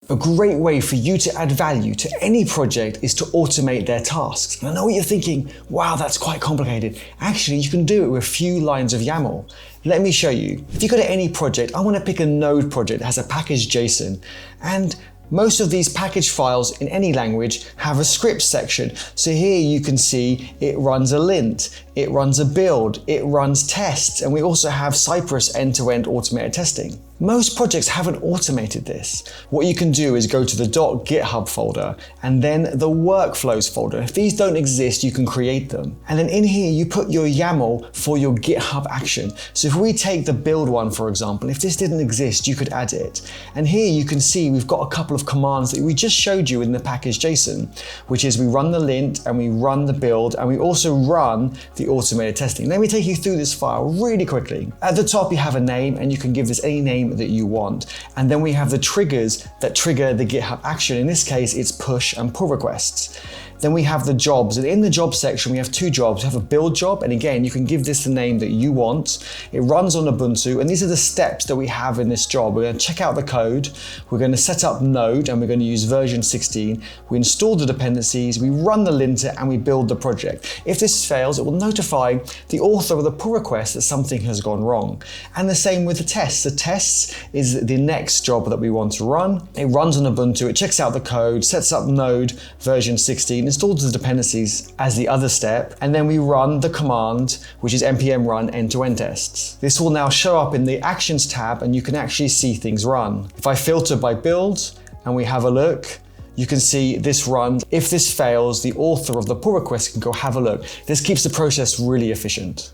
A great way for you to add value to any project is to automate their tasks. And I know what you're thinking, wow, that's quite complicated. Actually, you can do it with a few lines of YAML. Let me show you. If you go to any project, I want to pick a node project that has a package JSON, and most of these package files in any language have a script section. So here you can see it runs a lint, it runs a build, it runs tests, and we also have Cypress end-to-end automated testing. Most projects haven't automated this. What you can do is go to the .github folder and then the workflows folder. If these don't exist, you can create them. And then in here, you put your YAML for your GitHub action. So if we take the build one, for example, if this didn't exist, you could add it. And here you can see we've got a couple of commands that we just showed you in the package JSON, which is we run the lint and we run the build and we also run the automated testing. Let me take you through this file really quickly. At the top, you have a name and you can give this any name that you want. And then we have the triggers that trigger the GitHub action. In this case, it's push and pull requests. Then we have the jobs, and in the job section, we have two jobs. We have a build job, and again, you can give this the name that you want. It runs on Ubuntu, and these are the steps that we have in this job. We're going to check out the code, we're going to set up Node, and we're going to use version 16. We install the dependencies, we run the linter, and we build the project. If this fails, it will notify the author of the pull request that something has gone wrong. And the same with the tests. The tests is the next job that we want to run. It runs on Ubuntu, it checks out the code, sets up Node version 16, installs the dependencies as the other step, and then we run the command, which is npm run end-to-end tests. This will now show up in the actions tab and you can actually see things run. If I filter by build and we have a look, you can see this runs. If this fails, the author of the pull request can go have a look. This keeps the process really efficient.